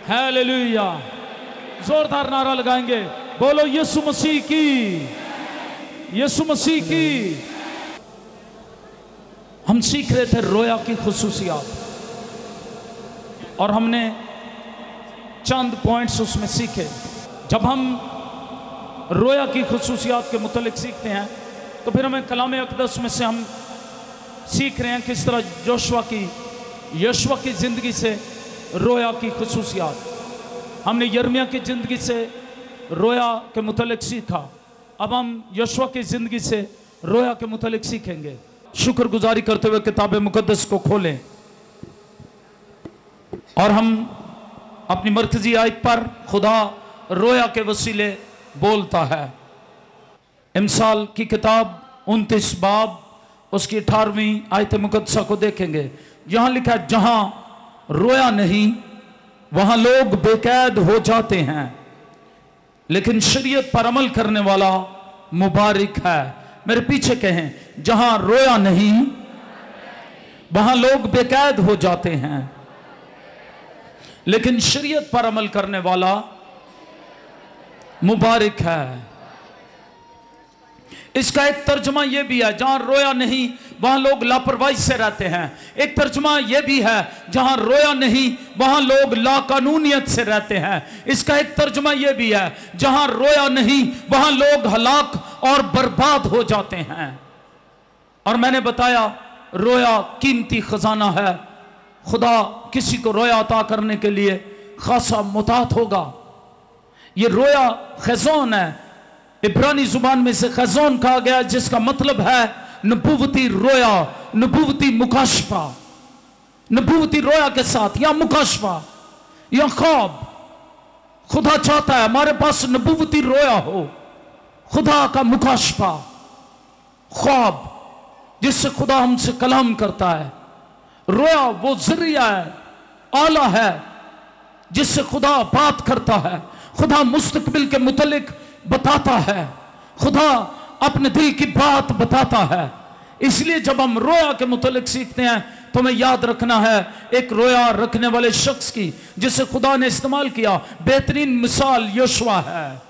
Hallelujah. जोरदार नारा लगाएंगे, बोलो यीशु मसीह की, यीशु मसीह की। हम सीख रहे थे रोया की खुसूसियात और हमने चंद पॉइंट्स उसमें सीखे। जब हम रोया की खुसूसियात के मुतालिक सीखते हैं तो फिर हमें कलाम अक़दस में से हम सीख रहे हैं किस तरह यशवा की ज़िंदगी से रोया की खुसूसियात। हमने यिर्मयाह की ज़िंदगी से रोया के मुतालिक सीखा, अब हम यशवा की ज़िंदगी से रोया के मुतालिक सीखेंगे। शुक्रगुजारी करते हुए किताब मुकद्दस को खोलें और हम अपनी मरकजी आयत पर खुदा रोया के वसीले बोलता है। इमसाल की किताब 29 बाब उसकी 18वीं आयत मुकद्दसा को देखेंगे। यहां लिखा है, जहां रोया नहीं वहां लोग बेकैद हो जाते हैं, लेकिन शरीयत पर अमल करने वाला मुबारक है। मेरे पीछे कहें, जहां रोया नहीं वहां लोग बेकैद हो जाते हैं, लेकिन शरीयत पर अमल करने वाला मुबारक है। इसका एक तर्जुमा यह भी है, जहां रोया नहीं वहां लोग लापरवाही से रहते हैं। एक तर्जुमा यह भी है, जहां रोया नहीं वहां लोग लाकानूनियत से रहते हैं। इसका एक तर्जुमा यह भी है, जहां रोया नहीं वहां लोग हलाक और बर्बाद हो जाते हैं। और मैंने बताया रोया कीमती खजाना है। खुदा किसी को रोया अता करने के लिए खासा मुतात होगा। ये रोया खैज़ोन है, इब्रानी जुबान में से खैज़ोन कहा गया, जिसका मतलब है नबूवती रोया, नबूवती मुकाशफा। नबूवती रोया के साथ या मुकाशफा या ख्वाब, खुदा चाहता है हमारे पास नबूवती रोया हो, खुदा का मुकाशफा, ख्वाब, जिससे खुदा हमसे कलाम करता है। रोया वो जरिया है, आला है, जिससे खुदा बात करता है। खुदा मुस्तकबिल के मुतलिक बताता है, खुदा अपने दिल की बात बताता है। इसलिए जब हम रोया के मुतलिक सीखते हैं तो हमें याद रखना है एक रोया रखने वाले शख्स की जिसे खुदा ने इस्तेमाल किया। बेहतरीन मिसाल यशवा है।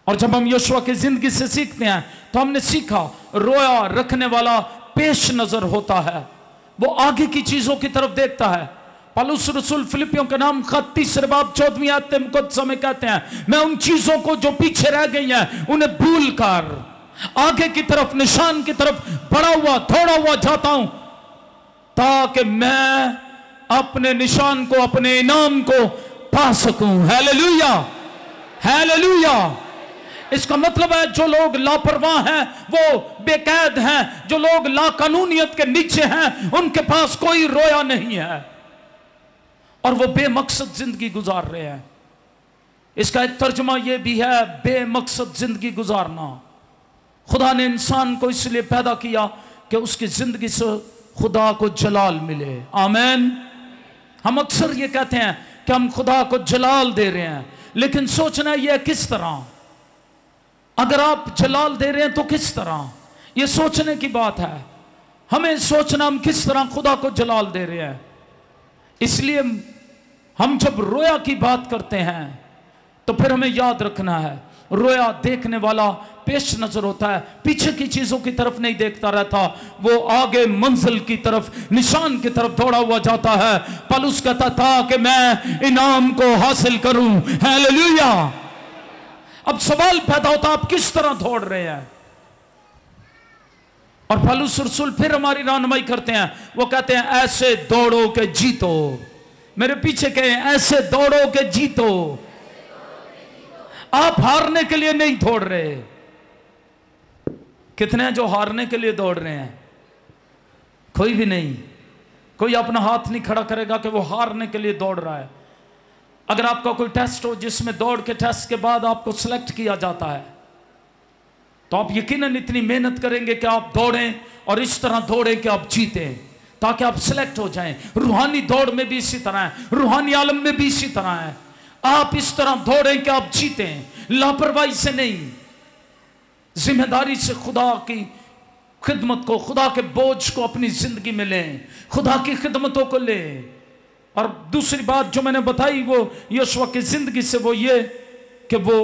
और जब हम यशवा की जिंदगी से सीखते हैं तो हमने सीखा रोया रखने वाला पेश नजर होता है, वो आगे की चीजों की तरफ देखता है। पौलुस रसूल फिलिपियों के नाम खत 3 बाब 14वीं आयत मुकद्दसा में कहते हैं, मैं उन चीजों को जो पीछे रह गई हैं उन्हें भूल कर आगे की तरफ, निशान की तरफ बढ़ा हुआ दौड़ा हुआ जाता हूं, ताकि मैं अपने निशान को, अपने इनाम को पा सकूं। Hallelujah, hallelujah. इसका मतलब है जो लोग लापरवाह हैं वो बेकैद हैं, जो लोग लाकानूनियत के नीचे हैं उनके पास कोई रोया नहीं है और वो बेमकसद जिंदगी गुजार रहे हैं। इसका एक तर्जुमा यह भी है, बेमकसद जिंदगी गुजारना। खुदा ने इंसान को इसलिए पैदा किया कि उसकी जिंदगी से खुदा को जलाल मिले। आमीन। हम अक्सर ये कहते हैं कि हम खुदा को जलाल दे रहे हैं, लेकिन सोचना यह किस तरह, अगर आप जलाल दे रहे हैं तो किस तरह, यह सोचने की बात है। हमें सोचना हम किस तरह खुदा को जलाल दे रहे हैं। इसलिए हम जब रोया की बात करते हैं तो फिर हमें याद रखना है रोया देखने वाला पेश नजर होता है, पीछे की चीजों की तरफ नहीं देखता रहता, वो आगे मंजिल की तरफ, निशान की तरफ दौड़ा हुआ जाता है। पौलुस कहता था कि मैं इनाम को हासिल करूं। हालेलुया। अब सवाल पैदा होता है आप किस तरह दौड़ रहे हैं। और पौलुस रसूल फिर हमारी रहनुमाई करते हैं, वो कहते हैं ऐसे दौड़ो के जीतो। मेरे पीछे कहें, ऐसे दौड़ो के जीतो। आप हारने के लिए नहीं दौड़ रहे। कितने हैं जो हारने के लिए दौड़ रहे हैं? कोई भी नहीं। कोई अपना हाथ नहीं खड़ा करेगा कि वो हारने के लिए दौड़ रहा है। अगर आपका कोई टेस्ट हो जिसमें दौड़ के टेस्ट के बाद आपको सिलेक्ट किया जाता है तो आप यकीनन इतनी मेहनत करेंगे कि आप दौड़ें और इस तरह दौड़ें कि आप जीतें, ताकि आप सिलेक्ट हो जाएं। रूहानी दौड़ में भी इसी तरह है, रूहानी आलम में भी इसी तरह है। आप इस तरह दौड़ें कि आप जीतें, लापरवाही से नहीं, जिम्मेदारी से खुदा की खिदमत को, खुदा के बोझ को अपनी जिंदगी में लें, खुदा की खिदमतों को लें। और दूसरी बात जो मैंने बताई वो यहोशू की जिंदगी से, वो ये कि वो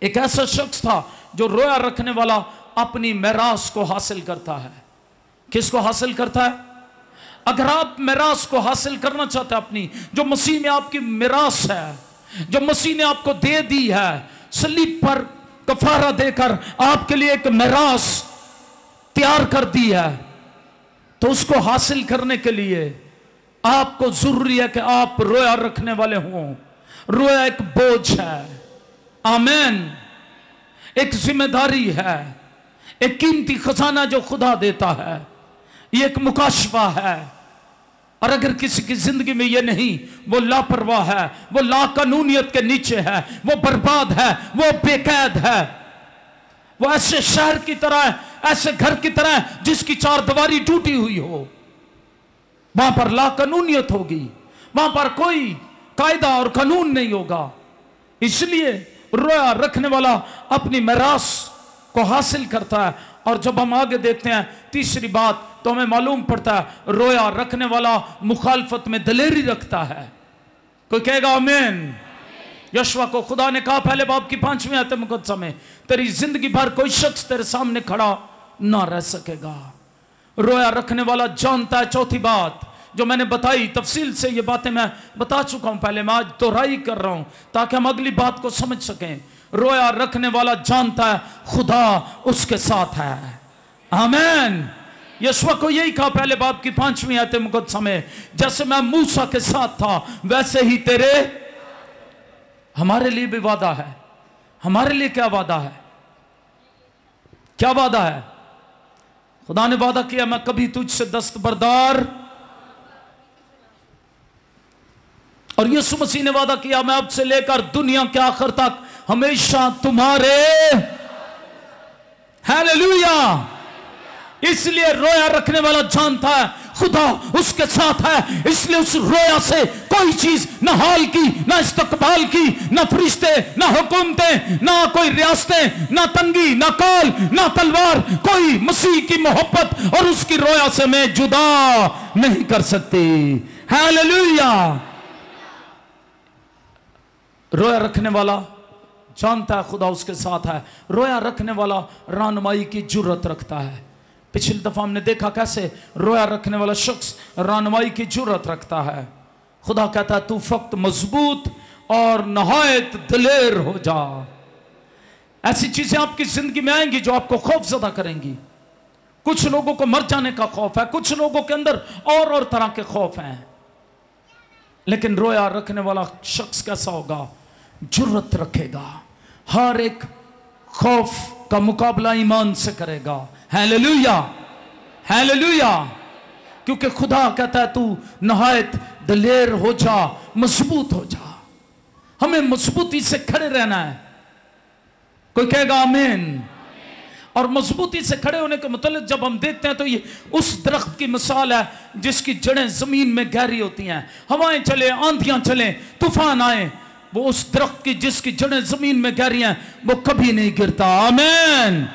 एक ऐसा शख्स था जो रोया रखने वाला अपनी मिरास को हासिल करता है। किसको हासिल करता है? अगर आप मिरास को हासिल करना चाहते हैं, अपनी जो मसीह में आपकी मिरास है, जो मसीह ने आपको दे दी है, सलीब पर कफारा देकर आपके लिए एक मिरास तैयार कर दी है, तो उसको हासिल करने के लिए आपको जरूरी है कि आप रोया रखने वाले हों। रोया एक बोझ है, आमीन, एक जिम्मेदारी है, एक कीमती खजाना जो खुदा देता है, ये एक मुकाशफा है। और अगर किसी की जिंदगी में ये नहीं, वो लापरवाह है, वो लाकानूनियत के नीचे है, वो बर्बाद है, वो बेकैद है, वो ऐसे शहर की तरह है, ऐसे घर की तरह है जिसकी चार दीवारी टूटी हुई हो। वहां पर लाकानूनियत होगी, वहां पर कोई कायदा और कानून नहीं होगा। इसलिए रोया रखने वाला अपनी मिरास को हासिल करता है। और जब हम आगे देखते हैं तीसरी बात, तो हमें मालूम पड़ता है रोया रखने वाला मुखालफत में दलेरी रखता है। कोई कहेगा आमीन। यहोशू को खुदा ने कहा पहले बाब की 5वीं आयत मुकद्दसा में, तेरी जिंदगी भर कोई शख्स तेरे सामने खड़ा ना रह सकेगा। रोया रखने वाला जानता है। चौथी बात जो मैंने बताई, तफसील से ये बातें मैं बता चुका हूं पहले, मैं आज दोहराई कर रहा हूं ताकि हम अगली बात को समझ सकें। रोया रखने वाला जानता है खुदा उसके साथ है, आमीन। यहोशू को यही कहा पहले बाब की 5वीं आयत मुकद्दसा में, जैसे मैं मूसा के साथ था वैसे ही तेरे। हमारे लिए भी वादा है। हमारे लिए क्या वादा है? क्या वादा है? खुदा ने वादा किया, मैं कभी तुझसे दस्तबरदार, और यीशु मसीह ने वादा किया, मैं अब से लेकर दुनिया के आखिर तक हमेशा तुम्हारे। हालेलुया। इसलिए रोया रखने वाला जानता है खुदा उसके साथ है, इसलिए उस रोया से कोई चीज, ना हाल की, ना इस्तकबाल की, ना फरिश्ते, ना हुकूमतें, ना कोई रियासतें, ना तंगी, ना काल, ना तलवार, कोई मसीह की मोहब्बत और उसकी रोया से मैं जुदा नहीं कर सकती। हालेलुया। रोया रखने वाला जानता है खुदा उसके साथ है। रोया रखने वाला रहनुमाई की जुर्रत रखता है। पिछली दफा हमने देखा कैसे रोया रखने वाला शख्स रहनुमाई की जुर्रत रखता है। खुदा कहता है तू फक्त मजबूत और नहायत दिलेर हो जा। ऐसी चीजें आपकी जिंदगी में आएंगी जो आपको खौफजदा करेंगी। कुछ लोगों को मर जाने का खौफ है, कुछ लोगों के अंदर और तरह के खौफ हैं, लेकिन रोया रखने वाला शख्स कैसा होगा? जुर्रत रखेगा, हर एक खौफ का मुकाबला ईमान से करेगा। Hallelujah, hallelujah. क्योंकि खुदा कहता है तू नहायत दिलेर हो जा, मजबूत हो जा। हमें मजबूती से खड़े रहना है। कोई कहेगा आमीन। और मजबूती से खड़े होने के मतलब जब हम देखते हैं तो ये उस दरख्त की मिसाल है जिसकी जड़ें जमीन में गहरी होती हैं। हवाएं चले, आंधियां चले, तूफान आए, वो उस दरख्त की जिसकी जड़ें जमीन में गहरी हैं वो कभी नहीं गिरता। आमीन।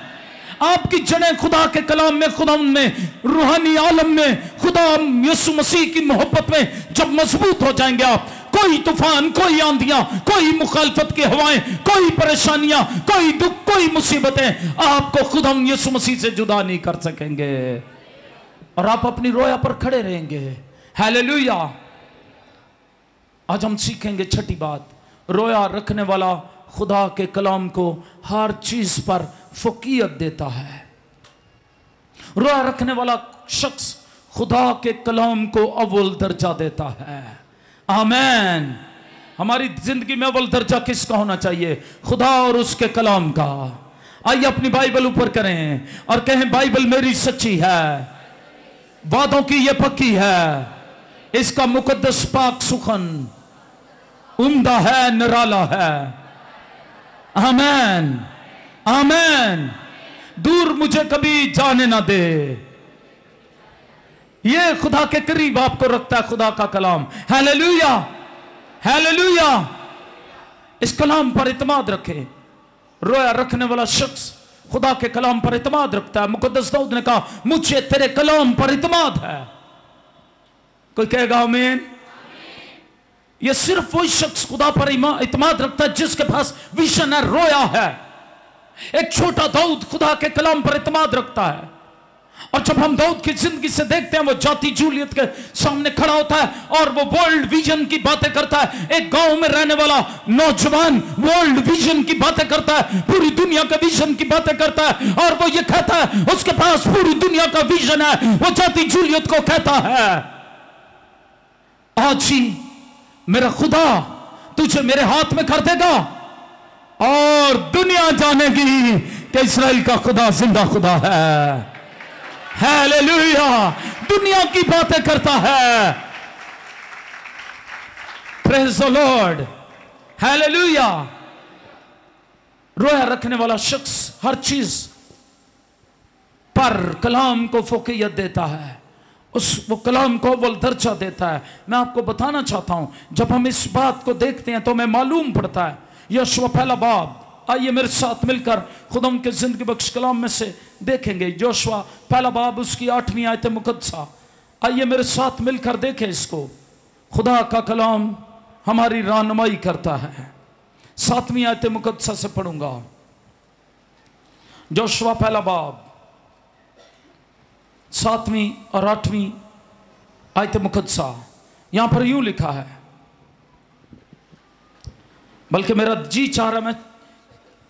आपकी जड़ें खुदा के कलाम में, खुदा में, रूहानी आलम में, खुदा यीशु मसीह की मोहब्बत में जब मजबूत हो जाएंगे आप, कोई तूफान, कोई आंधियां, कोई मुखालफत की हवाएं, कोई परेशानियां, कोई दुख, कोई मुसीबतें आपको खुदा यीशु मसीह से जुदा नहीं कर सकेंगे और आप अपनी रोया पर खड़े रहेंगे। हालेलुया। आज हम सीखेंगे छठी बात, रोया रखने वाला खुदा के कलाम को हर चीज पर फौकियत देता है। रोया रखने वाला शख्स खुदा के कलाम को अव्वल दर्जा देता है। आमीन। हमारी जिंदगी में अव्वल दर्जा किसका होना चाहिए? खुदा और उसके कलाम का। आइए अपनी बाइबल ऊपर करें और कहें बाइबल मेरी सच्ची है, वादों की ये पक्की है, इसका मुकद्दस पाक सुखन उम्दा है, निराला है। आमीन, आमीन। दूर मुझे कभी जाने ना दे। ये खुदा के करीब आपको रखता है खुदा का कलाम। Hallelujah, hallelujah. इस कलाम पर इत्मीनान रखे। रोया रखने वाला शख्स खुदा के कलाम पर इत्मीनान रखता है। मुकद्दस दाऊद ने कहा मुझे तेरे कलाम पर इत्मीनान है। कोई कहेगा आमीन। ये सिर्फ वही शख्स खुदा पर इत्मीनान रखता है जिसके पास विजन है, रोया है। एक छोटा दाऊद खुदा के कलाम पर इत्मीनान रखता है। और जब हम दाऊद की जिंदगी से देखते हैं, वो जाति जूलियत के सामने खड़ा होता है और वो वर्ल्ड विजन की बातें करता है। एक गांव में रहने वाला नौजवान वर्ल्ड विजन की बातें करता है, पूरी दुनिया के विजन की बातें करता है। और वो ये कहता है उसके पास पूरी दुनिया का विजन है। वो जाति जूलियत को कहता है, आज ही मेरा खुदा तुझे मेरे हाथ में कर देगा और दुनिया जानेगी कि इस्राएल का खुदा जिंदा खुदा है। हालेलुया। दुनिया की बातें करता है। Praise the Lord. हालेलुया। रोया रखने वाला शख्स हर चीज पर कलाम को फोकियत देता है, वो कलाम को अव्वल दर्जा देता है। मैं आपको बताना चाहता हूं, जब हम इस बात को देखते हैं तो हमें मालूम पड़ता है। यहोशू पहला बाब, आइए मेरे साथ मिलकर खुदा के जिंदगी बख्श कलाम में से देखेंगे। यहोशू पहला बाब उसकी 8वीं आयत मुकद्दसा, आइए मेरे साथ मिलकर देखें इसको। खुदा का कलाम हमारी रहनुमाई करता है। 7वीं आयत मुकद्दसा से पढ़ूंगा। यहोशू पहला बाब 7वीं और 8वीं आयत मुकद्दसा। यहां पर यूं लिखा है, बल्कि मेरा जी चाह रहा मैं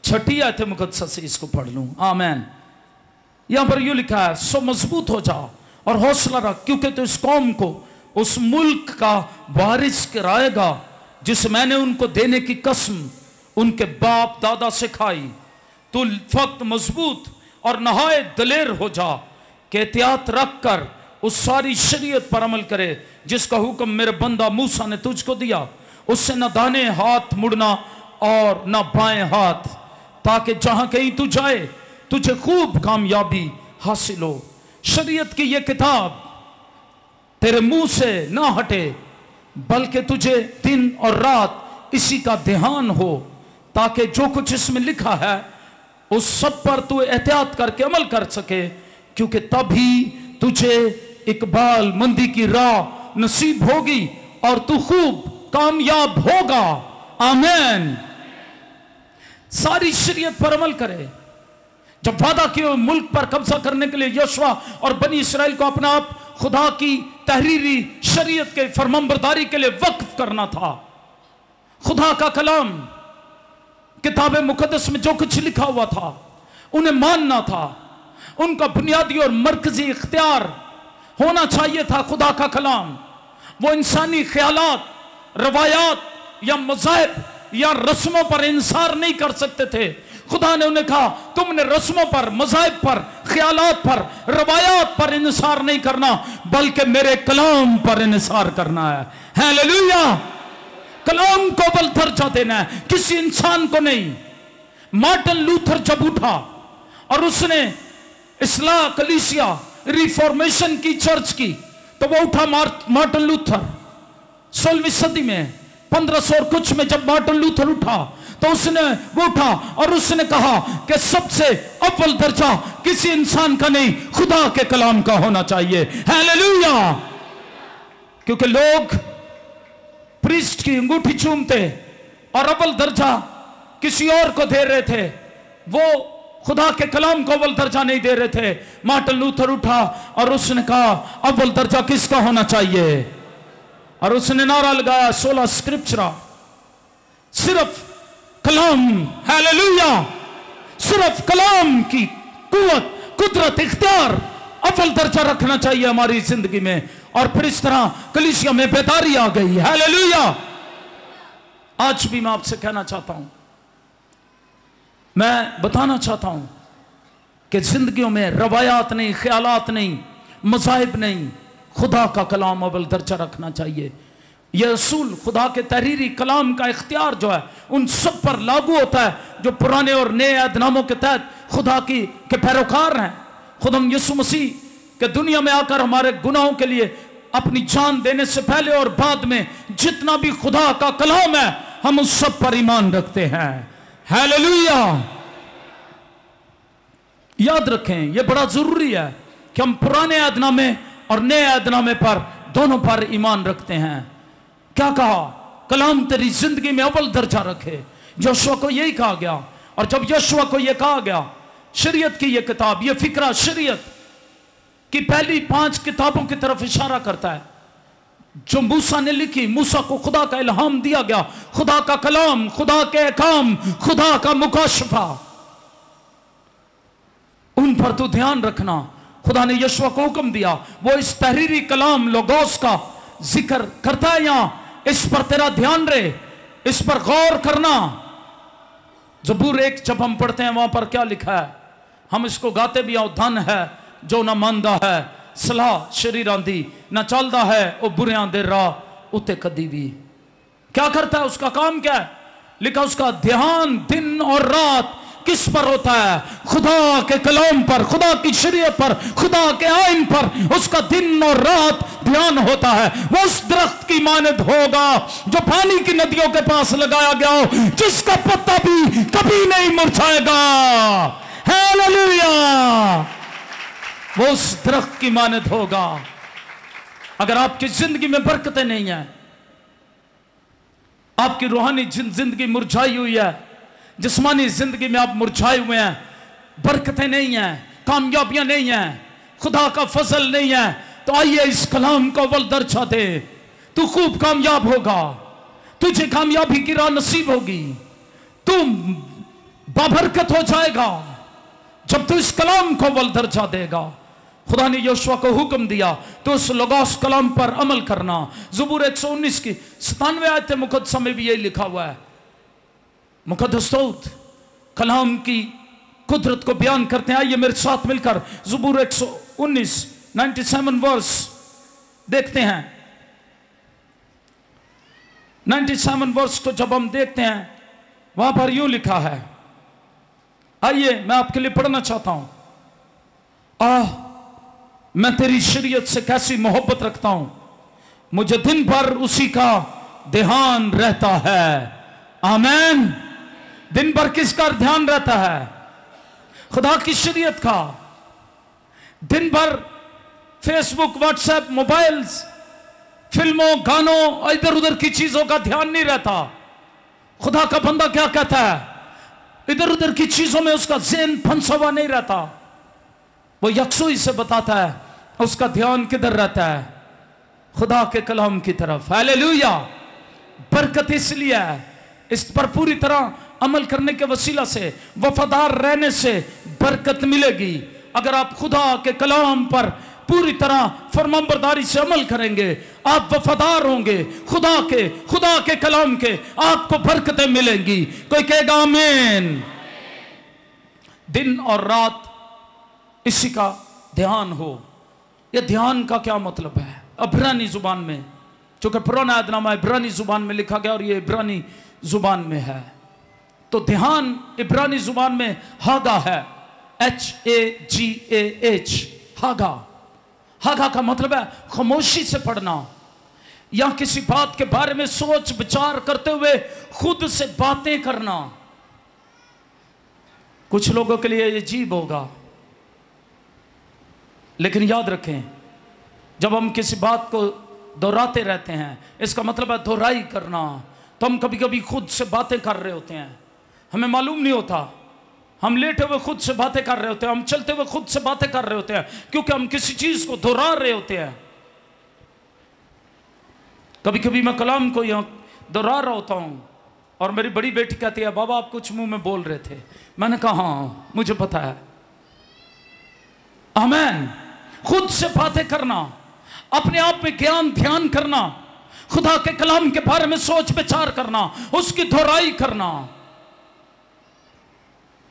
6ठी आयत मुकद्दसा से इसको पढ़ लूं। आमीन। यहां पर यूं लिखा है, सो मजबूत हो जा और हौसला रख, क्योंकि तो इस कौम को उस मुल्क का वारिस कराएगा जिसे मैंने उनको देने की कसम उनके बाप दादा से खाई। तू फक्त मजबूत और नहायत दलेर हो जा कि एहतियात रख कर उस सारी शरीयत पर अमल करे जिसका हुक्म मेरे बंदा मूसा ने तुझको दिया। उससे न दाने हाथ मुड़ना और न बाएं हाथ, ताकि जहां कहीं तू जाए तुझे खूब कामयाबी हासिल हो। शरीयत की यह किताब तेरे मुंह से ना हटे, बल्कि तुझे दिन और रात इसी का ध्यान हो, ताकि जो कुछ इसमें लिखा है उस सब पर तू एहतियात करके अमल कर सके, क्योंकि तभी तुझे इकबाल मंदी की राह नसीब होगी और तू खूब कामयाब होगा। आमीन। सारी शरीयत पर अमल करे। जब वादा किए मुल्क पर कब्जा करने के लिए यहोशू और बनी इसराइल को अपना आप खुदा की तहरीरी शरीयत के फरमाबरदारी के लिए वक्फ करना था। खुदा का कलाम किताब मुकद्दस में जो कुछ लिखा हुआ था उन्हें मानना था। उनका बुनियादी और मरकजी इख्तियार होना चाहिए था खुदा का कलाम। वो इंसानी ख्यालात, रवायात या मज़ाहिब या रस्मों पर इंसार नहीं कर सकते थे। खुदा ने उन्हें कहा, तुमने रस्मों पर, मज़ाहिब पर, ख्यालात पर, रवायात पर इंसार नहीं करना, बल्कि मेरे कलाम पर इंसार करना है। हालेलुया। कलाम को बल दर्जा देना है, किसी इंसान को नहीं। मार्टिन लूथर जब उठा और उसने इस्लाह कलीसिया रिफॉर्मेशन की चर्च की, तो वो उठा मार्टिन लूथर 16वीं सदी में 1500 और कुछ में जब मार्टिन लूथर उठा तो उसने वो उठा और उसने कहा कि सबसे अव्वल दर्जा किसी इंसान का नहीं, खुदा के कलाम का होना चाहिए। हालेलुया। क्योंकि लोग प्रीस्ट की अंगूठी चूमते और अव्वल दर्जा किसी और को दे रहे थे, वो खुदा के कलाम को अव्वल दर्जा नहीं दे रहे थे। मार्टिन लूथर उठा और उसने कहा अव्वल दर्जा किसका होना चाहिए, और उसने नारा लगाया 16 स्क्रिप्चरा, सिर्फ कलाम। हालेलुया। सिर्फ कलाम की कुव्वत, कुदरत, इख्तियार अव्वल दर्जा रखना चाहिए हमारी जिंदगी में। और फिर इस तरह कलीसिया में बेदारी आ गई। हालेलुया। आज भी मैं आपसे कहना चाहता हूं, मैं बताना चाहता हूं कि जिंदगियों में रवायात नहीं, ख्यालात नहीं, मज़ाहिब नहीं, खुदा का कलाम अव्वल दर्जा रखना चाहिए। यह रसूल खुदा के तहरीरी कलाम का इख्तियार जो है उन सब पर लागू होता है जो पुराने और नए अहदनामों के तहत खुदा के पैरोकार हैं। खुदाम यीशु मसीह के दुनिया में आकर हमारे गुनाहों के लिए अपनी जान देने से पहले और बाद में जितना भी खुदा का कलाम है हम उस सब पर ईमान रखते हैं। हालेलुया। याद रखें, यह बड़ा जरूरी है कि हम पुराने अहदनामे और नए अहदनामे पर दोनों पर ईमान रखते हैं। क्या कहा? कलाम तेरी जिंदगी में अव्वल दर्जा रखे। यहोशुआ को यही कहा गया। और जब यहोशुआ को यह कहा गया, शरीयत की यह किताब, यह फिक्रा शरीयत की पहली 5 किताबों की तरफ इशारा करता है जो मूसा ने लिखी। मूसा को खुदा का इल्हाम दिया गया, खुदा का कलाम, खुदा के अहकाम, खुदा का मुकाशफा, उन पर तो ध्यान रखना। खुदा ने यहोशुआ को हुक्म दिया, वो इस तहरीरी कलाम लोगोस का जिक्र करता है यहां, इस पर तेरा ध्यान रहे, इस पर गौर करना। ज़बूर 1 जब हम पढ़ते हैं वहां पर क्या लिखा है, हम इसको गाते भी आओ, धन है जो ना मानदा है सलाह शरीरां दी, ना चलदा है वो बुरियां दे राह उते कदी भी। क्या करता है? उसका काम क्या है? लिखा उसका ध्यान दिन और रात किस पर होता है? खुदा के कलाम पर, खुदा की शरीयत पर, खुदा के आइन पर उसका दिन और रात ध्यान होता है। वो उस दरख्त की मानद होगा जो पानी की नदियों के पास लगाया गया हो, जिसका पत्ता भी कभी नहीं मुरझाएगा। हालेलुया! वो उस दरख्त की मानद होगा। अगर आपकी जिंदगी में बरकतें नहीं है, आपकी रूहानी जिंदगी मुरझाई हुई है, जिस्मानी जिंदगी में आप मुरझाए हुए हैं, बरकतें नहीं है, कामयाबियां नहीं है, खुदा का फजल नहीं है, तो आइए इस कलाम को अव्वल दर्जा दे। तू खूब कामयाब होगा, तुझे कामयाबी की राह नसीब होगी, तू बाबरकत हो जाएगा जब तू इस कलाम को अव्वल दर्जा देगा। खुदा ने यहोशुआ को हुक्म दिया तो उस लोगोस कलाम पर अमल करना। ज़बूर 119 की 97 आयत मुकद्दसा में भी यही लिखा हुआ है। मुकद्दस कलाम की कुदरत को बयान करते हैं। आइए मेरे साथ मिलकर ज़बूर 119 97 वर्स देखते हैं। 97 वर्स को जब हम देखते हैं वहां पर यूं लिखा है, आइए मैं आपके लिए पढ़ना चाहता हूं। मैं तेरी शरीयत से कैसी मोहब्बत रखता हूं, मुझे दिन भर उसी का ध्यान रहता है। आमीन। दिन भर किसका ध्यान रहता है? खुदा की शरीयत का। दिन भर फेसबुक, व्हाट्सएप, मोबाइल्स, फिल्मों, गानों, इधर उधर की चीजों का ध्यान नहीं रहता। खुदा का बंदा क्या कहता है? इधर उधर की चीजों में उसका ज़हन फंसा हुआ नहीं रहता। वो यकसुई से बताता है उसका ध्यान किधर रहता है? खुदा के कलाम की तरफ। हालेलुया! बरकत इसलिए है, इस पर पूरी तरह अमल करने के वसीला से, वफादार रहने से बरकत मिलेगी। अगर आप खुदा के कलाम पर पूरी तरह फरमाबरदारी से अमल करेंगे, आप वफादार होंगे खुदा के कलाम के, आपको बरकतें मिलेंगी। कोई कहेगा आमीन। दिन और रात इसी का ध्यान हो। यह ध्यान का क्या मतलब है? इब्रानी जुबान में, चूंकि पुराना अहदनामा इब्रानी जुबान में लिखा गया और ये इब्रानी जुबान में है, तो ध्यान इब्रानी जुबान में हागा है, HAGAH, हागा। हागा का मतलब है खामोशी से पढ़ना या किसी बात के बारे में सोच विचार करते हुए खुद से बातें करना। कुछ लोगों के लिए ये अजीब होगा, लेकिन याद रखें, जब हम किसी बात को दोहराते रहते हैं, इसका मतलब है दोहराई करना। तो हम कभी कभी खुद से बातें कर रहे होते हैं, हमें मालूम नहीं होता। हम लेटे हुए खुद से बातें कर रहे होते हैं, हम चलते हुए खुद से बातें कर रहे होते हैं, क्योंकि हम किसी चीज को दोहरा रहे होते हैं। कभी कभी मैं कलाम को यहाँ दोहरा रहा होता हूँ और मेरी बड़ी बेटी कहती है, बाबा आप कुछ मुंह में बोल रहे थे। मैंने कहा हाँ मुझे पता है। आमीन। खुद से बातें करना, अपने आप में ज्ञान ध्यान करना, खुदा के कलाम के बारे में सोच विचार करना, उसकी दोहराई करना।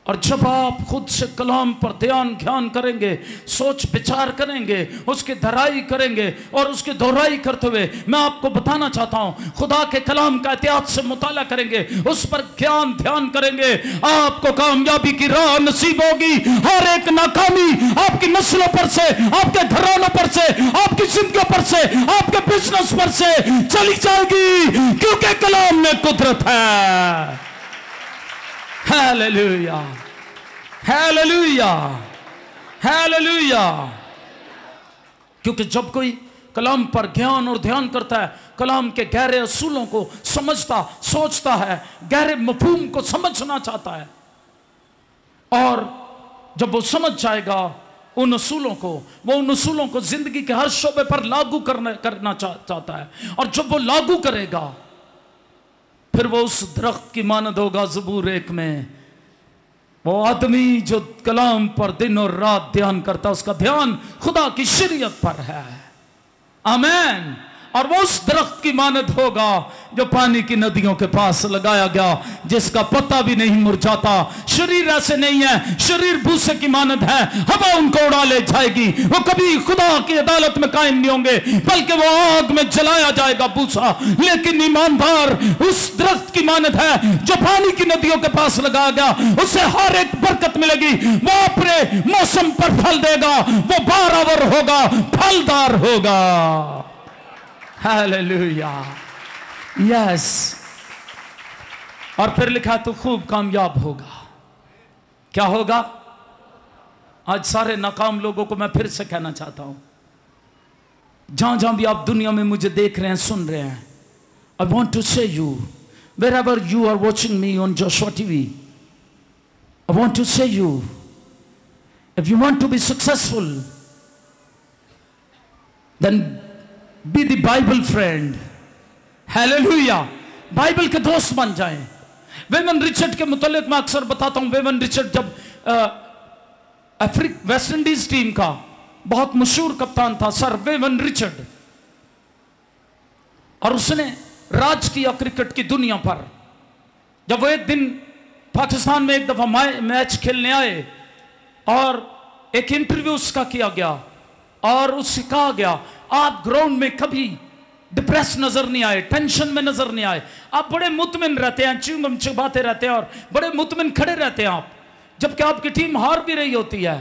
और जब आप खुद से कलाम पर ध्यान करेंगे, सोच विचार करेंगे, उसकी दोहराई करेंगे और उसकी दोहराई करते हुए मैं आपको बताना चाहता हूं, खुदा के कलाम का एहतियात से मुताला करेंगे, उस पर ज्ञान ध्यान करेंगे, आपको कामयाबी की राह नसीब होगी। हर एक नाकामी आपकी नस्लों पर से, आपके घरानों पर से, आपकी जिंदगी पर से, आपके बिजनेस पर से चली जाएगी, क्योंकि कलाम में कुदरत है। Hallelujah, hallelujah, hallelujah. क्योंकि जब कोई कलाम पर ज्ञान और ध्यान करता है, कलाम के गहरे असूलों को समझता, सोचता है, गहरे मफहूम को समझना चाहता है, और जब वो समझ जाएगा उन असूलों को, वो उन असूलों को जिंदगी के हर शोबे पर लागू करना चाहता है, और जब वो लागू करेगा फिर वो उस दरख्त की मानद होगा। ज़बूर 1 में वो आदमी जो कलाम पर दिन और रात ध्यान करता, उसका ध्यान खुदा की शरीयत पर है। आमीन। और वो उस दरख्त की मानद होगा जो पानी की नदियों के पास लगाया गया, जिसका पत्ता भी नहीं मुरझाता। शरीर ऐसे नहीं है, शरीर भूसे की मानद है, हवा उनको उड़ा ले जाएगी, वो कभी खुदा की अदालत में कायम नहीं होंगे, बल्कि वो आग में जलाया जाएगा भूसा। लेकिन ईमानदार उस दरख्त की मानद है जो पानी की नदियों के पास लगाया गया, उसे हर एक बरकत मिलेगी, वो अपने मौसम पर फल देगा, वो बारावर होगा, फलदार होगा। Hallelujah, yes. और फिर लिखा तो खूब कामयाब होगा। क्या होगा? आज सारे नाकाम लोगों को मैं फिर से कहना चाहता हूं, जहां जहां भी आप दुनिया में मुझे देख रहे हैं, सुन रहे हैं, I want to say you, wherever you are watching me on Joshua TV, I want to say you, if you want to be successful, then be the Bible friend. Hallelujah. Bible के दोस्त बन जाएं। Woven Richard के मुतालिक मैं अक्सर बताता हूं, वेवन रिचर्ड जब वेस्ट इंडीज टीम का बहुत मशहूर कप्तान था, सर वेवन रिचर्ड, और उसने राज किया क्रिकेट की दुनिया पर। जब वो एक दिन पाकिस्तान में एक दफा मैच खेलने आए और एक इंटरव्यू उसका किया गया, और उससे कहा गया आप ग्राउंड में कभी डिप्रेस नजर नहीं आए, टेंशन में नजर नहीं आए, आप बड़े मुतमिन रहते हैं, च्युइंगम चबाते रहते हैं और बड़े मुतमिन खड़े रहते हैं आप, जबकि आपकी टीम हार भी रही होती है,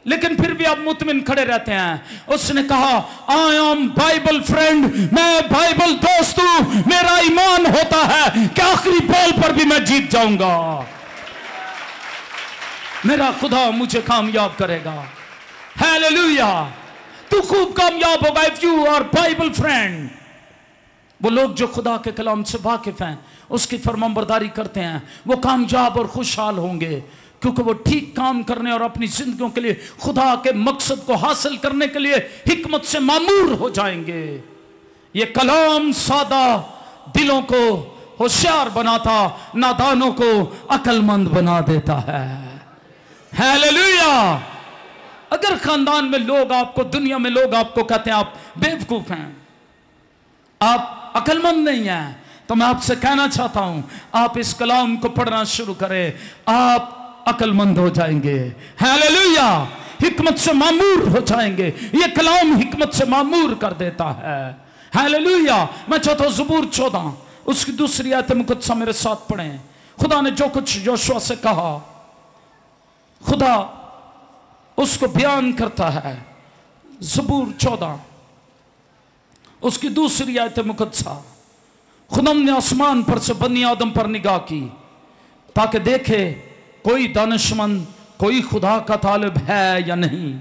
लेकिन फिर भी आप मुतमिन खड़े रहते हैं। उसने कहा आई एम बाइबल फ्रेंड, मैं बाइबल दोस्त हूं, मेरा ईमान होता है कि आखिरी बॉल पर भी मैं जीत जाऊंगा, मेरा खुदा मुझे कामयाब करेगा। हालेलुया। तू खूब कामयाब होगा if you are Bible friend. वो लोग जो खुदा के कलाम से वाकिफ हैं, उसकी फरमाबरदारी करते हैं, वो कामयाब और खुशहाल होंगे, क्योंकि वो ठीक काम करने और अपनी जिंदगियों के लिए खुदा के मकसद को हासिल करने के लिए हिकमत से मामूर हो जाएंगे। ये कलाम सादा दिलों को होशियार बनाता, नादानों को अक्लमंद बना देता है। हालेलुया। अगर खानदान में लोग आपको, दुनिया में लोग आपको कहते हैं आप बेवकूफ हैं, आप अक्लमंद नहीं हैं, तो मैं आपसे कहना चाहता हूं आप इस कलाम को पढ़ना शुरू करें, आप अक्लमंद हो जाएंगे। हालेलुया। हिकमत से मामूर हो जाएंगे। ये कलाम हिकमत से मामूर कर देता है। हालेलुया। मैं चाहता हूं ज़बूर 14 उसकी दूसरी आयत मुकद्दसा मेरे साथ पढ़ें। खुदा ने जो कुछ योशुआ से कहा, खुदा उसको बयान करता है। ज़बूर 14 उसकी दूसरी आयत मुकद्दसा। खुदाम ने आसमान पर से बनी आदम पर निगाह की ताकि देखे कोई दानिशमंद, कोई खुदा का तालिब है या नहीं।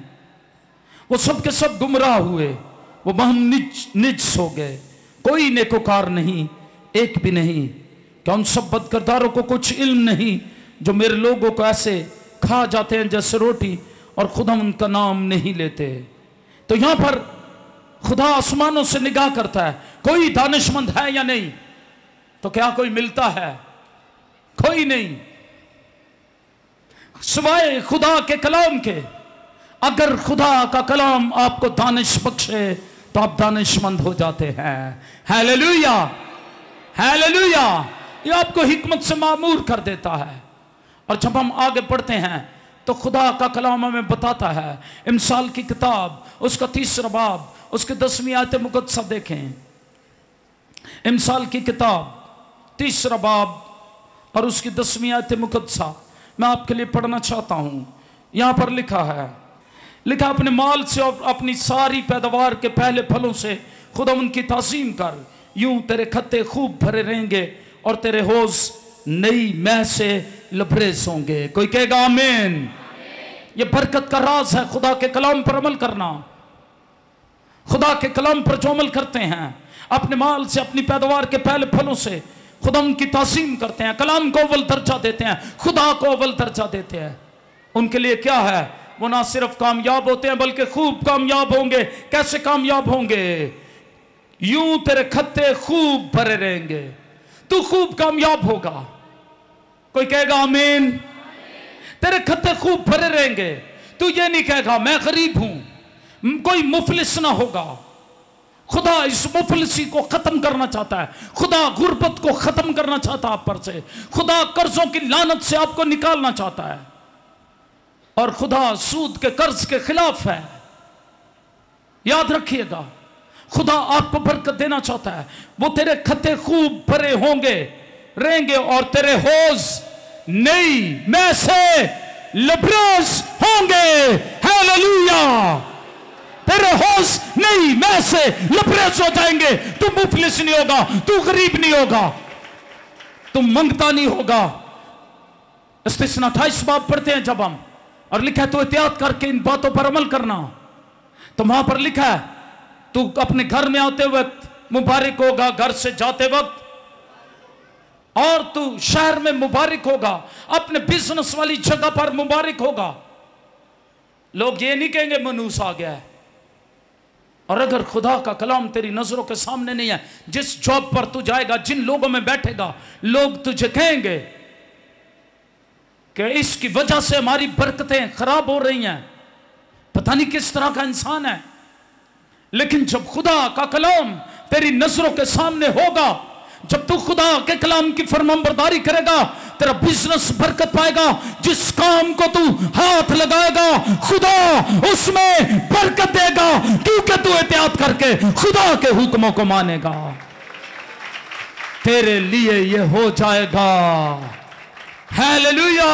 वो सब के सब गुमराह हुए, वो बहम निज हो गए, कोई नेकोकार नहीं, एक भी नहीं। क्या उन सब बदकिरदारों को कुछ इल्म नहीं जो मेरे लोगों को ऐसे खा जाते हैं जैसे रोटी, और खुदा उनका नाम नहीं लेते। तो यहां पर खुदा आसमानों से निगाह करता है, कोई दानिशमंद है या नहीं। तो क्या कोई मिलता है? कोई नहीं, सिवाय खुदा के कलाम के। अगर खुदा का कलाम आपको दानिश बख्शे तो आप दानिशमंद हो जाते हैं। Hallelujah, hallelujah. ये आपको हिकमत से मामूर कर देता है। और जब हम आगे पढ़ते हैं तो खुदा का कलाम हमें बताता है, इमसाल की किताब उसका 3रा बाब उसके 10वीं आयत मुकद्दसा देखें। इमसाल की किताब 3रा बाब और उसकी 10वीं आयत मुकद्दसा मैं आपके लिए पढ़ना चाहता हूं। यहां पर लिखा है, लिखा अपने माल से और अपनी सारी पैदावार के पहले फलों से खुदा उनकी ताज़ीम कर, यूं तेरे खत्ते खूब भरे रहेंगे और तेरे हौज नई मैह से लबरेज होंगे। कोई कहेगा आमीन। ये बरकत का राज है खुदा के कलाम पर अमल करना। खुदा खुदा के कलाम पर जो अमल करते हैं, अपने माल से, अपनी पैदावार के पहले फलों से खुदा उनकी तासीम करते हैं, कलाम को अव्वल दर्जा देते हैं, खुदा को अव्वल दर्जा देते हैं, उनके लिए क्या है? वो ना सिर्फ कामयाब होते हैं बल्कि खूब कामयाब होंगे। कैसे कामयाब होंगे? यूं तेरे खत्ते खूब भरे रहेंगे, तू खूब कामयाब होगा। कोई कहेगा आमीन? तेरे खत्ते खूब भरे रहेंगे, तू ये नहीं कहेगा मैं गरीब हूं। कोई मुफलिस ना होगा। खुदा इस मुफलिसी को खत्म करना चाहता है, खुदा गुर्बत को खत्म करना चाहता है आप पर से, खुदा कर्जों की लानत से आपको निकालना चाहता है, और खुदा सूद के कर्ज के खिलाफ है। याद रखिएगा, खुदा आपको बरकत देना चाहता है। वो तेरे खत्ते खूब भरे होंगे रहेंगे और तेरे हौज नई में से लबरेज होंगे। हालेलुया! तेरे हौज नई में से लबरेज हो जाएंगे। तू मुफलिस नहीं होगा, तू गरीब नहीं होगा, तू मंगता नहीं होगा। इस्तिस्ना 28 बाब पढ़ते हैं जब हम, और लिखा है तो एहतियात करके इन बातों पर अमल करना। तो वहां पर लिखा है तू अपने घर में आते वक्त मुबारक होगा, घर से जाते वक्त, और तू शहर में मुबारक होगा, अपने बिजनेस वाली जगह पर मुबारक होगा। लोग ये नहीं कहेंगे मनूस आ गया है। और अगर खुदा का कलाम तेरी नजरों के सामने नहीं है, जिस जॉब पर तू जाएगा, जिन लोगों में बैठेगा, लोग तुझे कहेंगे कि इसकी वजह से हमारी बरकतें खराब हो रही हैं, पता नहीं किस तरह का इंसान है। लेकिन जब खुदा का कलाम तेरी नजरों के सामने होगा, जब तू खुदा के कलाम की फरमाबरदारी करेगा, तेरा बिजनेस बरकत पाएगा। जिस काम को तू हाथ लगाएगा, खुदा उसमें बरकत देगा, क्योंकि तू एहतियात करके खुदा के हुक्मों को मानेगा। तेरे लिए ये हो जाएगा। हालेलुया!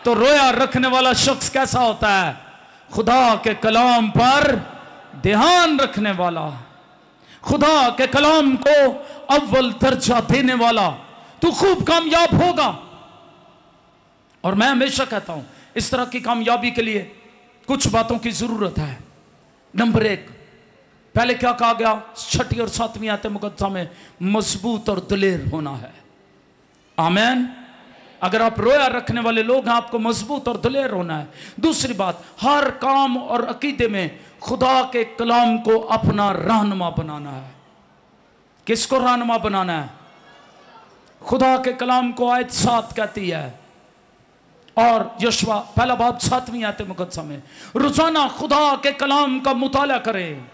तो रोया रखने वाला शख्स कैसा होता है? खुदा के कलाम पर ध्यान रखने वाला, खुदा के कलाम को अव्वल दर्जा देने वाला। तू खूब कामयाब होगा। और मैं हमेशा कहता हूं, इस तरह की कामयाबी के लिए कुछ बातों की जरूरत है। नंबर 1, पहले क्या कहा गया 6 और 7वीं आयत मुकद्दसा में? मजबूत और दलेर होना है। आमीन। अगर आप रोया रखने वाले लोग हैं, आपको मजबूत और दलेर होना है। दूसरी बात, हर काम और अकीदे में खुदा के कलाम को अपना रहनुमा बनाना है। किसको रहनुमा बनाना है? खुदा के कलाम को। आयत 7 कहती है, और यशवा 1 बाब 7वीं आयत मुकद्दसा में, रोजाना खुदा के कलाम का मुताला करें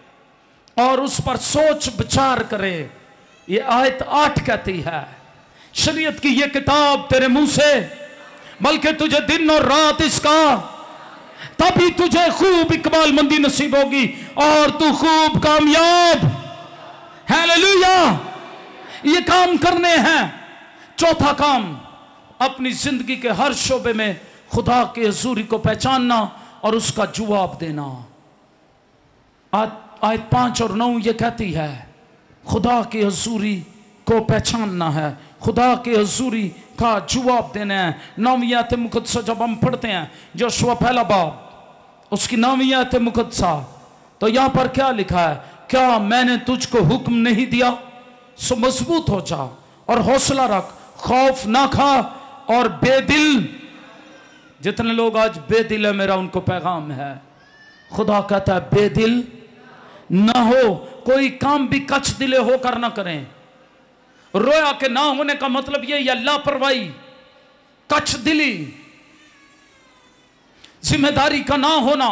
और उस पर सोच विचार करें। ये आयत 8 कहती है, शरीयत की ये किताब तेरे मुंह से, बल्कि तुझे दिन और रात इसका, तभी तुझे खूब इकबाल मंदी नसीब होगी और तू खूब कामयाब। हालेलुया! ये काम करने हैं। चौथा काम, अपनी जिंदगी के हर शोबे में खुदा की हजूरी को पहचानना और उसका जवाब देना। आयत 5 और 9 ये कहती है, खुदा की हजूरी को पहचानना है, खुदा की हजूरी का जवाब देना है। 9वीं आयत मुकद्दसा जब हम पढ़ते हैं, यहोशू 1 बाब उसकी 9वीं आयत मुकद्दसा, तो यहां पर क्या लिखा है? क्या मैंने तुझको हुक्म नहीं दिया? सो मजबूत हो जा और हौसला रख, खौफ ना खा और बेदिल। जितने लोग आज बेदिल है, मेरा उनको पैगाम है, खुदा कहता है बेदिल ना हो। कोई काम भी कच दिले होकर ना करें। रोया के ना होने का मतलब ये या लापरवाही, कच दिली, जिम्मेदारी का ना होना,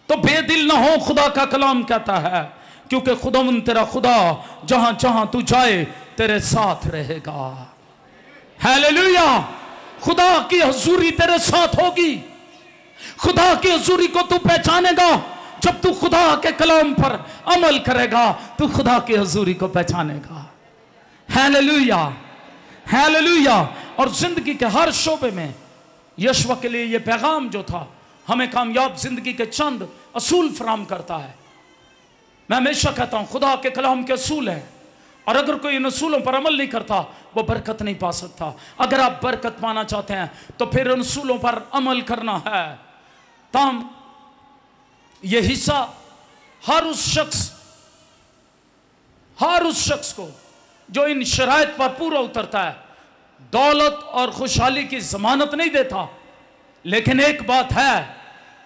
तो बेदिल ना हो। खुदा का कलाम कहता है, क्योंकि खुदावंद तेरा खुदा जहां जहां तू जाए तेरे साथ रहेगा। हालेलुया! खुदा की हजूरी तेरे साथ होगी। खुदा की हजूरी को तू पहचानेगा जब तू खुदा के कलाम पर अमल करेगा, तू खुदा की हजूरी को पहचानेगा। हालेलुया! हालेलुया! और जिंदगी के हर शोबे में यशवा के लिए यह पैगाम जो था, हमें कामयाब जिंदगी के चंद असूल फराम करता है। मैं हमेशा कहता हूं, खुदा के कलाम के असूल हैं, और अगर कोई इन असूलों पर अमल नहीं करता, वो बरकत नहीं पा सकता। अगर आप बरकत पाना चाहते हैं, तो फिर इन असूलों पर अमल करना है। ताम ये हिस्सा हर उस शख्स को जो इन शराइत पर पूरा उतरता है, दौलत और खुशहाली की जमानत नहीं देता, लेकिन एक बात है,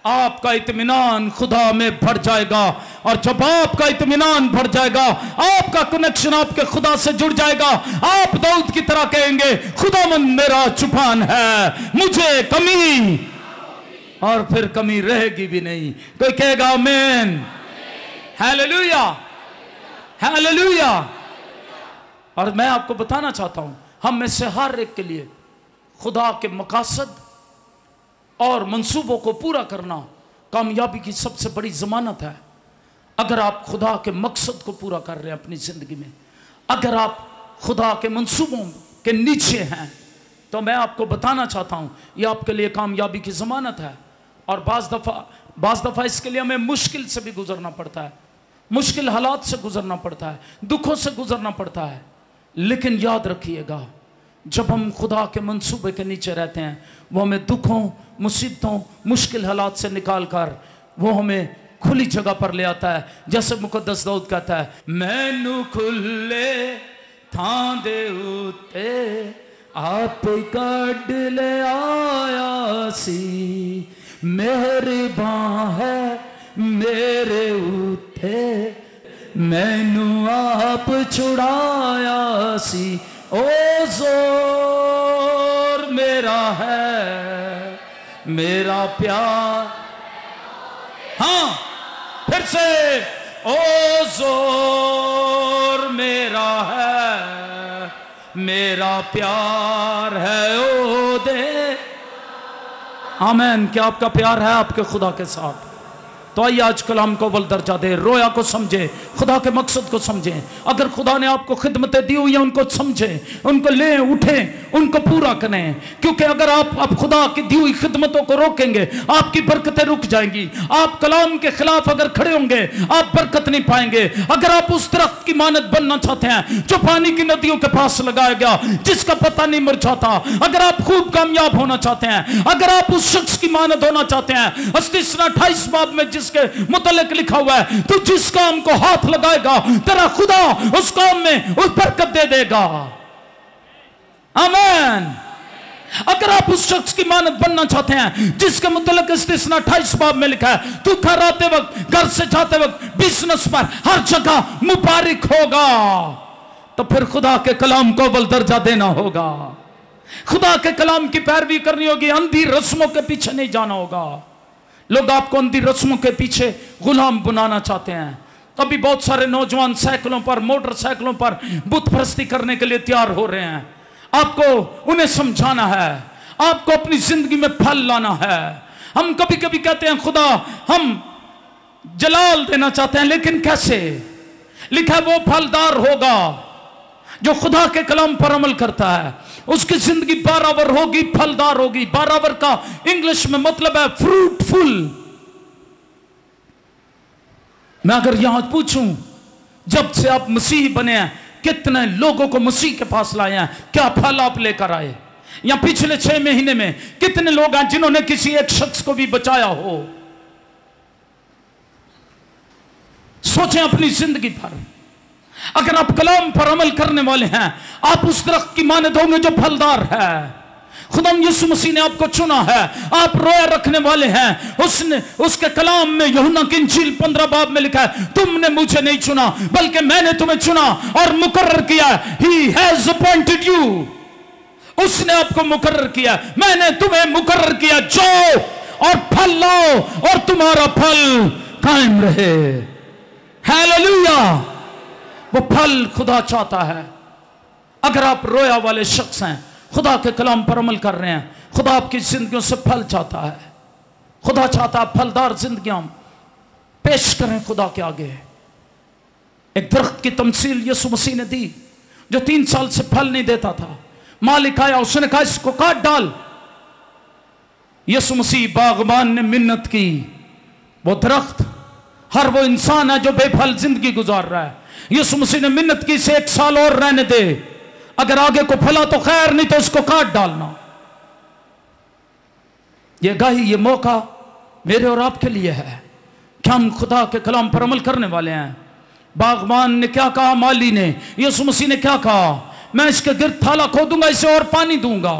आपका इत्मीनान खुदा में बढ़ जाएगा। और जब आपका इत्मीनान बढ़ जाएगा, आपका कनेक्शन आपके खुदा से जुड़ जाएगा, आप दाऊद की तरह कहेंगे, खुदावंद मेरा चुपान है, मुझे कमी और फिर कमी रहेगी भी नहीं। कोई कहेगा आमीन, हालेलुया, हालेलुया। और मैं आपको बताना चाहता हूं, हम में से हर एक के लिए खुदा के मकासद और मंसूबों को पूरा करना कामयाबी की सबसे बड़ी जमानत है। अगर आप खुदा के मकसद को पूरा कर रहे हैं अपनी जिंदगी में, अगर आप खुदा के मंसूबों के नीचे हैं, तो मैं आपको बताना चाहता हूं, यह आपके लिए कामयाबी की जमानत है। और बाज़ दफ़ा इसके लिए हमें मुश्किल से भी गुजरना पड़ता है, मुश्किल हालात से गुजरना पड़ता है, दुखों से गुजरना पड़ता है। लेकिन याद रखिएगा, जब हम खुदा के मंसूबे के नीचे रहते हैं, वो हमें दुखों, मुसीबतों, मुश्किल हालात से निकाल कर वो हमें खुली जगह पर ले आता है। जैसे मुकद्दस दाऊद कहता है, मैनू खुले थां दे उत्ते आप कड ले आया सी, मेरी बाह है मेरे उत्ते मैनू आप छुड़ाया सी, ओ जोर मेरा है मेरा प्यार। हाँ, फिर से, ओ जोर मेरा है मेरा प्यार है ओ दे। आमीन। क्या आपका प्यार है आपके खुदा के साथ? तो आइए आज कलाम को अव्वल दर्जा दे, रोया को समझे, खुदा के मकसद को समझें। अगर खुदा ने आपको खिदमतें दी हुई हैं, उनको समझें, उनको लें, उठें, उनको पूरा करें। क्योंकि अगर आप खुदा की दी हुई खिदमतों को रोकेंगे, आपकी बरकतें रुक जाएंगी। आप कलाम के खिलाफ अगर खड़े होंगे, आप बरकत नहीं पाएंगे। अगर आप उस दरख्त की मानद बनना चाहते हैं जो पानी की नदियों के पास लगाया गया, जिसका पता नहीं मुरझाता, अगर आप खूब कामयाब होना चाहते हैं, अगर आप उस शख्स की मानद होना चाहते हैं, 28 बाब में जिसके मुतल्लिक लिखा हुआ है, तो जिस काम को हाथ लगाएगा तेरा खुदा उस काम में उस बरकत दे देगा। आमीन। अगर आप उस शख्स की मानद बनना चाहते हैं जिसके मुतल्लिक 28 बाब में लिखा है, तू घर आते वक्त, घर से जाते वक्त, बिजनेस पर, हर जगह मुबारक होगा, तो फिर खुदा के कलाम को अव्वल दर्जा देना होगा, खुदा के कलाम की पैरवी करनी होगी, अंधी रस्मों के पीछे नहीं जाना होगा। लोग आपको अंधी रस्मों के पीछे गुलाम बनाना चाहते हैं। अभी बहुत सारे नौजवान साइकिलों पर, मोटरसाइकिलों पर बुत परस्ती करने के लिए तैयार हो रहे हैं। आपको उन्हें समझाना है, आपको अपनी जिंदगी में फल लाना है। हम कभी कभी कहते हैं खुदा हम जलाल देना चाहते हैं, लेकिन कैसे? लिखा वो फलदार होगा जो खुदा के कलाम पर अमल करता है, उसकी जिंदगी बारावर होगी, फलदार होगी। बारावर का इंग्लिश में मतलब है फ्रूटफुल। मैं अगर यहां पूछूं, जब से आप मसीह बने हैं, कितने लोगों को मसीह के पास लाए हैं, क्या फल आप लेकर आए? या पिछले 6 महीने में कितने लोग हैं जिन्होंने किसी एक शख्स को भी बचाया हो? सोचें अपनी जिंदगी पर। अगर आप कलाम पर अमल करने वाले हैं, आप उस दरख्त की मानद होंगे जो फलदार है। खुदाम यीशु मसीह ने आपको चुना है, आप रोया रखने वाले हैं। उसने उसके कलाम में यूहन्ना की इंजील 15 बाब में लिखा है, तुमने मुझे नहीं चुना बल्कि मैंने तुम्हें चुना और मुकर्रर किया। He has appointed you। उसने आपको मुकर्रर किया, मैंने तुम्हें मुकर्रर किया। जाओ और फल लाओ और तुम्हारा फल कायम रहे। हालेलुया। वो फल खुदा चाहता है। अगर आप रोया वाले शख्स हैं, खुदा के कलाम पर अमल कर रहे हैं, खुदा आपकी जिंदगियों से फल चाहता है। खुदा चाहता है फलदार जिंदगियां पेश करें खुदा के आगे। एक दरख्त की तमसील यीशु मसीह ने दी जो 3 साल से फल नहीं देता था। मालिक आया, उसने कहा इसको काट डाल। यीशु मसीह बागबान ने मिन्नत की। वो दरख्त हर वो इंसान है जो बेफल जिंदगी गुजार रहा है। यीशु मसीह ने मिन्नत की, से 1 साल और रहने दे, अगर आगे को फला तो खैर, नहीं तो इसको काट डालना। ये गाही, ये मौका मेरे और आपके लिए है क्या हम खुदा के कलाम पर अमल करने वाले हैं? बागबान ने क्या कहा, माली ने, यीशु मसीह ने क्या कहा? मैं इसके गिर्द थाला खोदूंगा, इसे और पानी दूंगा।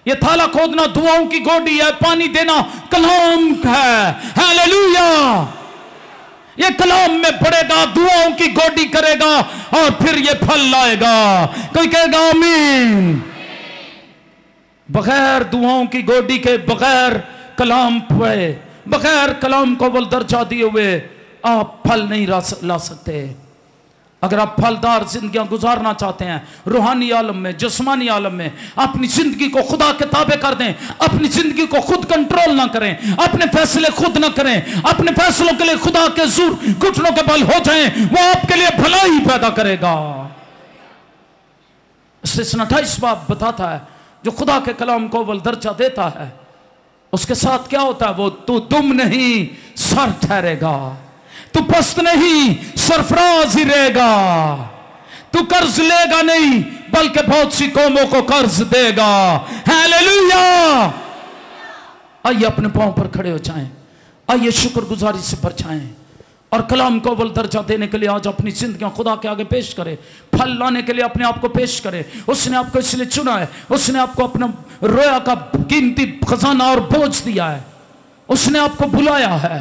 ये थाला खोदना दुआओं की गोडी है, पानी देना कलाम है। हालेलुया। ये कलाम में पड़ेगा, दुआओं की गोडी करेगा और फिर ये फल लाएगा। कोई कहेगा आमीन। बगैर दुआओं की गोडी के, बगैर कलाम पे, बगैर कलाम को अव्वल दर्जा दिए हुए आप फल नहीं ला सकते। अगर आप फलदार जिंदगियां गुजारना चाहते हैं रूहानी आलम में, जिस्मानी आलम में, अपनी जिंदगी को खुदा के ताबे कर दें, अपनी जिंदगी को खुद कंट्रोल ना करें, अपने फैसले खुद ना करें, अपने फैसलों के लिए खुदा के जोर घुटनों के बल हो जाएं, वो आपके लिए भलाई पैदा करेगा। इसलिए 28 बाब बताता है जो खुदा के कलाम को अव्वल दर्जा देता है उसके साथ क्या होता है? वो तू दुम नहीं सर ठहरेगा, तू पस्त नहीं सरफराज ही रहेगा, तू कर्ज लेगा नहीं बल्कि बहुत सी कौमों को कर्ज देगा। हालेलुया। आइए अपने पांव पर खड़े हो जाएं, आइए शुक्रगुजारी से परछाएं और कलाम को अव्वल दर्जा देने के लिए आज अपनी जिंदगियां खुदा के आगे पेश करें, फल लाने के लिए अपने आप को पेश करें। उसने आपको इसलिए चुना है, उसने आपको अपना रोया का कीमती खजाना और बोझ दिया है, उसने आपको बुलाया है।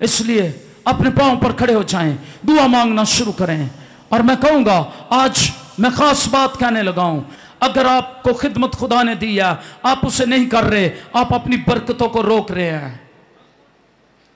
इसलिए अपने पांव पर खड़े हो जाएं, दुआ मांगना शुरू करें। और मैं कहूंगा आज मैं खास बात कहने लगा हूं, अगर आपको खिदमत खुदा ने दी है आप उसे नहीं कर रहे, आप अपनी बरकतों को रोक रहे हैं।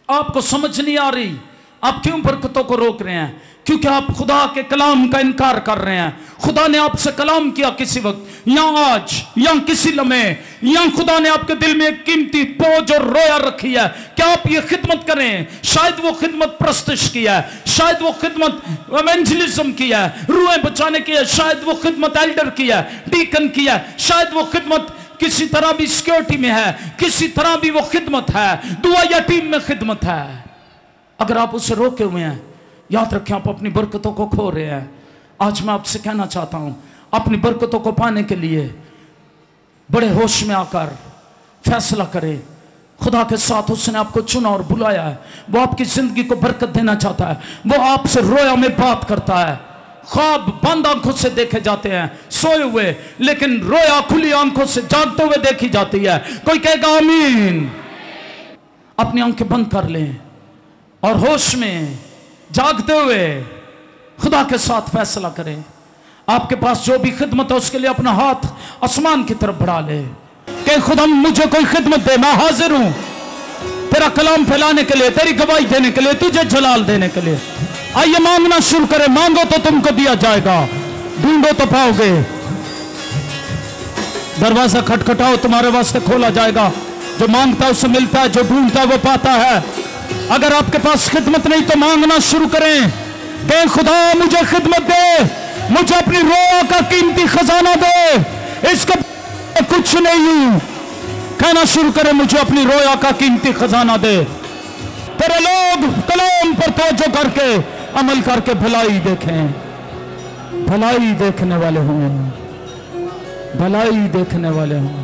आपको समझ नहीं आ रही आप क्यों बरकतों को रोक रहे हैं? क्योंकि आप खुदा के कलाम का इनकार कर रहे हैं। खुदा ने आपसे कलाम किया किसी वक्त, या आज, या किसी लम्हे, या खुदा ने आपके दिल में एक कीमती बोझ और रोया रखी है कि आप ये खिदमत करें। शायद वो खिदमत प्रस्तुश की है, शायद वो खिदमत एवेंजलिज्म की है, रूहें बचाने की है, शायद वो खिदमत एल्डर की है, डीकन की है, शायद वो खिदमत किसी तरह भी सिक्योरिटी में है, किसी तरह भी वो खिदमत है, दुआ या टीम में खिदमत है। अगर आप उसे रोके हुए हैं याद रखें आप अपनी बरकतों को खो रहे हैं। आज मैं आपसे कहना चाहता हूं अपनी बरकतों को पाने के लिए बड़े होश में आकर फैसला करें। खुदा के साथ उसने आपको चुना और बुलाया है, वो आपकी जिंदगी को बरकत देना चाहता है। वो आपसे रोया में बात करता है, ख्वाब बंद आंखों से देखे जाते हैं सोए हुए, लेकिन रोया खुली आंखों से जागते हुए देखी जाती है। कोई कहेगा आमीन। अपनी आंखें बंद कर लें और होश में जागते हुए खुदा के साथ फैसला करें। आपके पास जो भी खिदमत है उसके लिए अपना हाथ आसमान की तरफ बढ़ा ले कि खुदा मुझे कोई खिदमत दे, मैं हाजिर हूं तेरा कलाम फैलाने के लिए, तेरी गवाही देने के लिए, तुझे जलाल देने के लिए। आइए मांगना शुरू करें। मांगो तो तुमको दिया जाएगा, ढूंढो तो पाओगे, दरवाजा खटखटाओ तुम्हारे वास्ते खोला जाएगा। जो मांगता है उसे मिलता है, जो ढूंढता है वो पाता है। अगर आपके पास खिदमत नहीं तो मांगना शुरू करें कि खुदा मुझे खिदमत दे, मुझे अपनी रोया का कीमती खजाना दे, इसका कुछ नहीं हूं। कहना शुरू करें मुझे अपनी रोया का कीमती खजाना दे। तेरे लोग कलाम पर तवज्जो करके अमल करके भलाई देखें, भलाई देखने वाले हों, भलाई देखने वाले हों।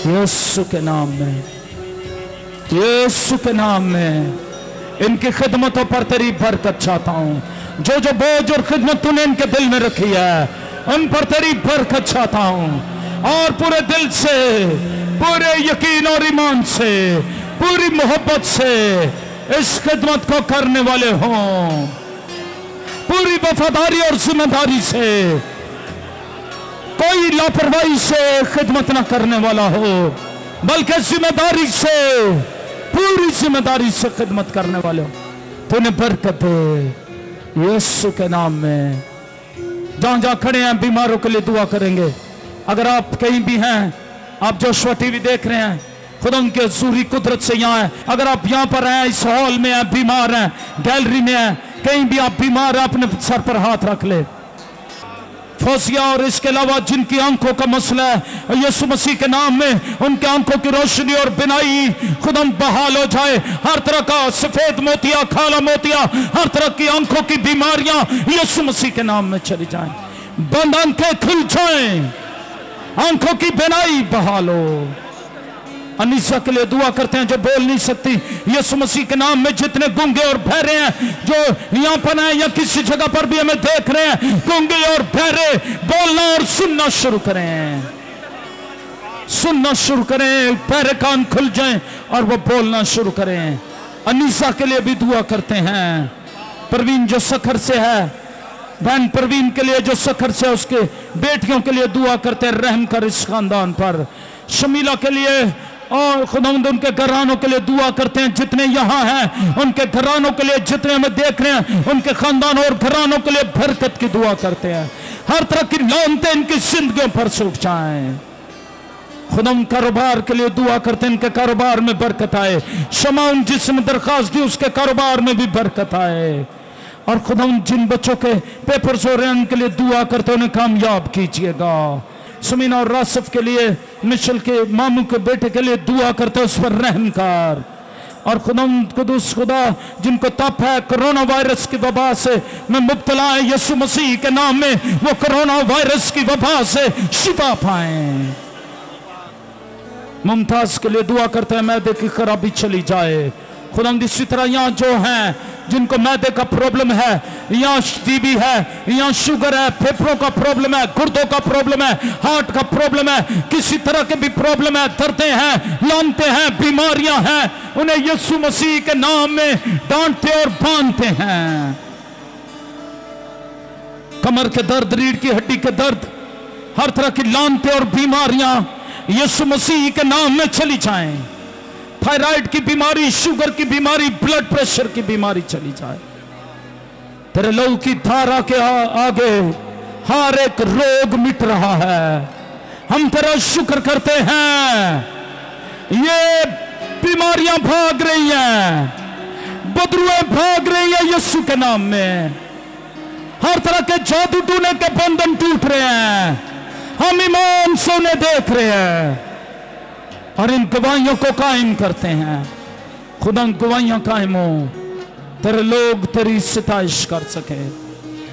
यीशु के नाम में, यीशु के नाम में इनकी खिदमतों पर तेरी बरकत चाहता हूं। जो जो बोझ और खिदमत तूने इनके दिल में रखी है उन पर तेरी बरकत चाहता हूं। और पूरे दिल से, पूरे यकीन और ईमान से, पूरी मोहब्बत से इस खिदमत को करने वाले हों, पूरी वफादारी और जिम्मेदारी से, कोई लापरवाही से खिदमत न करने वाला हो बल्कि जिम्मेदारी से, पूरी जिम्मेदारी से खिदमत करने वाले हो। तूने बरकत दे यीशु के नाम में। जहां जहां खड़े हैं बीमारों के लिए दुआ करेंगे। अगर आप कहीं भी हैं, आप जोशुआ टीवी देख रहे हैं, खुदा उनके ज़ूरी कुदरत से यहाँ है। अगर आप यहाँ पर हैं, इस हॉल में हैं, बीमार हैं, गैलरी में हैं, कहीं भी आप बीमार हैं, अपने सर पर हाथ रख ले। फौजिया और इसके अलावा जिनकी आंखों का मसला है, यीशु मसीह के नाम में उनके आंखों की रोशनी और बिनाई खुदम बहाल हो जाए। हर तरह का सफेद मोतिया, काला मोतिया, हर तरह की आंखों की बीमारियां यीशु मसीह के नाम में चली जाएं। बंद आंखें खुल जाएं, आंखों की बिनाई बहाल हो। अनीसा के लिए दुआ करते हैं जो बोल नहीं सकती। यीशु मसीह के नाम में जितने गूंगे और बहरे हैं जो यहाँ पर हैं या किसी जगह पर भी हमें देख रहे हैं, गूंगे और बहरे बोलना और सुनना शुरू करें, सुनना शुरू करें, बहरे कान खुल जाएं और वो बोलना शुरू करें। अनीसा के लिए भी दुआ करते हैं। प्रवीण जो सखर से है, बहन प्रवीण के लिए जो सखर से, उसके बेटियों के लिए दुआ करते हैं, रहम कर इस खानदान पर। शमीला के लिए और खुदावंद उनके घरानों के लिए दुआ करते हैं, जितने यहाँ हैं उनके घरानों के लिए, जितने हमें देख रहे हैं उनके खानदान और घरानों के लिए बरकत की दुआ करते हैं। हर तरह की लानतें इनकी जिंदगियों पर सूख जाएं। खुदावंद कारोबार के लिए दुआ करते हैं, इनके कारोबार में बरकत आए। शमाउन जिसने दरखास्त दी उसके कारोबार में भी बरकत आए। और खुदावंद जिन बच्चों के पेपर्स हो रहे हैं उनके लिए दुआ करते उन्हें कामयाब कीजिएगा। सुमीना और रासफ के लिए, मिशल के मामू के बेटे के लिए दुआ करते उस पर रहम कर। और खुदावंद कुदूस खुदा जिनको तप है कोरोना वायरस की वबा से में मुब्तला है, यीशु मसीह के नाम में वो कोरोना वायरस की वबा से शिफा पाएं। मुमताज के लिए दुआ करते हैं मैदे की खराबी चली जाए। खुदावंद इसी तरह यहाँ जो हैं जिनको मैदे का प्रॉब्लम है, यहाँ टीबी है, यहाँ शुगर है, फेफड़ों का प्रॉब्लम है, गुर्दों का प्रॉब्लम है, हार्ट का प्रॉब्लम है, किसी तरह के भी प्रॉब्लम है, दर्दें हैं, लानते हैं, बीमारियां हैं, उन्हें यीशु मसीह के नाम में डांटते और बांधते हैं। कमर के दर्द, रीढ़ की हड्डी के दर्द, हर तरह की लानते और बीमारियां यीशु मसीह के नाम में चली जाएं। थायराइड की बीमारी, शुगर की बीमारी, ब्लड प्रेशर की बीमारी चली जाए। तेरे लहू की धारा के आगे हर एक रोग मिट रहा है। हम तेरा शुक्र करते हैं, ये बीमारियां भाग रही हैं, बदरुएं भाग रही हैं यीशु के नाम में। हर तरह के जादू टूने के बंधन टूट रहे हैं। हम ईमान से उन्हें देख रहे हैं और इन गवाहियों को कायम करते हैं। खुदा गवाहियां कायम हो, तेरे लोग तेरी सिताइश कर सके।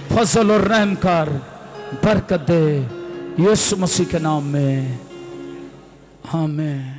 फजल और रहम कर, बरकत दे यीशु मसीह के नाम में, आमीन।